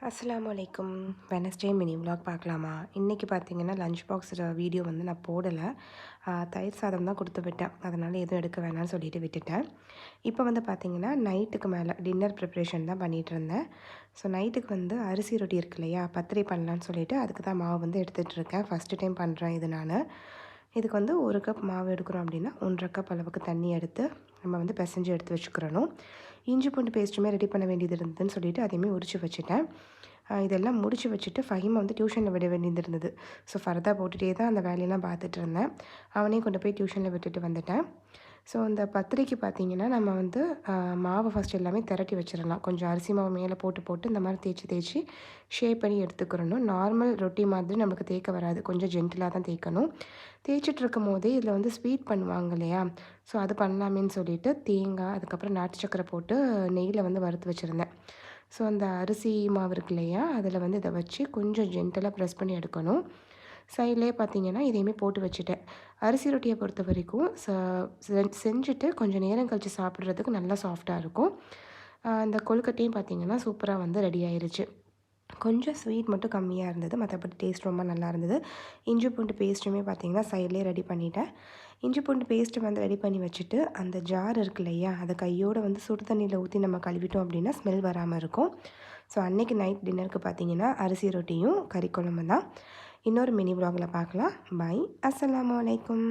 அஸ்ஸலாமு அலைக்கும். Wednesday mini vlog பார்க்கலாமா? இன்றைக்கி பார்த்தீங்கன்னா லஞ்ச் பாக்ஸ் வீடியோ வந்து நான் போடலை. தயிர் சாதம் தான் கொடுத்து விட்டேன். அதனால் எதுவும் எடுக்க வேணாம்னு சொல்லிட்டு விட்டுட்டேன். இப்போ வந்து பார்த்தீங்கன்னா நைட்டுக்கு மேலே டின்னர் ப்ரிப்ரேஷன் தான் பண்ணிகிட்டு இருந்தேன். ஸோ நைட்டுக்கு வந்து அரிசி ரொட்டி இருக்கு இல்லையா, பத்திரி பண்ணலான்னு சொல்லிட்டு அதுக்கு தான் மாவு வந்து எடுத்துகிட்டு இருக்கேன். ஃபஸ்ட்டு டைம் பண்ணுறேன் இது நான். இதுக்கு வந்து 1 கப் மாவு எடுக்கிறோம் அப்படின்னா 1 1/2 கப் அளவுக்கு தண்ணி எடுத்து நம்ம வந்து பிசைஞ்சு எடுத்து வச்சுக்கிறணும். இஞ்சி பூண்டு பேஸ்ட்டுமே ரெடி பண்ண வேண்டியது இருந்ததுன்னு சொல்லிட்டு அதையுமே உரித்து வச்சுட்டேன். இதெல்லாம் முடிச்சு வச்சுட்டு ஃபஹீமை வந்து டியூஷனில் விட வேண்டியது இருந்தது. ஸோ ஃபர்தா போட்டுகிட்டே தான் அந்த வேலையெல்லாம் பார்த்துட்டு இருந்தேன். அவனையும் கொண்டு போய் டியூஷனில் விட்டுட்டு வந்துட்டேன். ஸோ இந்த பத்திரிக்கு பார்த்தீங்கன்னா நம்ம வந்து மாவை ஃபஸ்ட் எல்லாமே திரட்டி வச்சிடலாம். கொஞ்சம் அரிசி மாவு மேலே போட்டு போட்டு இந்த மாதிரி தேய்ச்சி தேய்ச்சி ஷேப் பண்ணி எடுத்துக்கிறணும். நார்மல் ரொட்டி மாதிரி நமக்கு தேய்க்க வராது. கொஞ்சம் ஜென்டிலாக தான் தேய்க்கணும். தேய்ச்சிட்டு இருக்கும் போதே இதில் வந்து ஸ்வீட் பண்ணுவாங்க இல்லையா, ஸோ அது பண்ணலாமேன்னு சொல்லிட்டு தேங்காய், அதுக்கப்புறம் நாட்டு சக்கரை போட்டு நெய்யில் வந்து வறுத்து வச்சுருந்தேன். ஸோ அந்த அரிசி மாவு இருக்கு இல்லையா, அதில் வந்து இதை வச்சு கொஞ்சம் ஜென்டலாக ப்ரெஸ் பண்ணி எடுக்கணும். சைட்லேயே பார்த்தீங்கன்னா இதையுமே போட்டு வச்சுட்டேன். அரிசி ரொட்டியை பொறுத்த வரைக்கும் செஞ்சுட்டு கொஞ்சம் நேரம் கழித்து சாப்பிட்றதுக்கு நல்லா சாஃப்டாக இருக்கும். இந்த கொழுக்கட்டையும் பார்த்தீங்கன்னா சூப்பராக வந்து ரெடி ஆயிருச்சு. கொஞ்சம் ஸ்வீட் மட்டும் கம்மியாக இருந்தது. மற்றபடி டேஸ்ட் ரொம்ப நல்லா இருந்தது. இஞ்சி பூண்டு பேஸ்ட்டுமே பார்த்தீங்கன்னா சைட்லேயே ரெடி பண்ணிட்டேன். இஞ்சி பூண்டு பேஸ்ட்டு வந்து ரெடி பண்ணி வச்சுட்டு, அந்த ஜார் இருக்கு இல்லையா, அதை கையோடு வந்து சுடு தண்ணியில் ஊற்றி நம்ம கழுவிட்டோம் அப்படின்னா ஸ்மெல் வராமல் இருக்கும். ஸோ அன்றைக்கி நைட் டின்னருக்கு பார்த்தீங்கன்னா அரிசி ரொட்டியும் கறி குழம்பும் தான். இன்னொரு மினி விலாகில் பார்க்கலாம். பை. அஸ்ஸலாமு அலைக்கும்.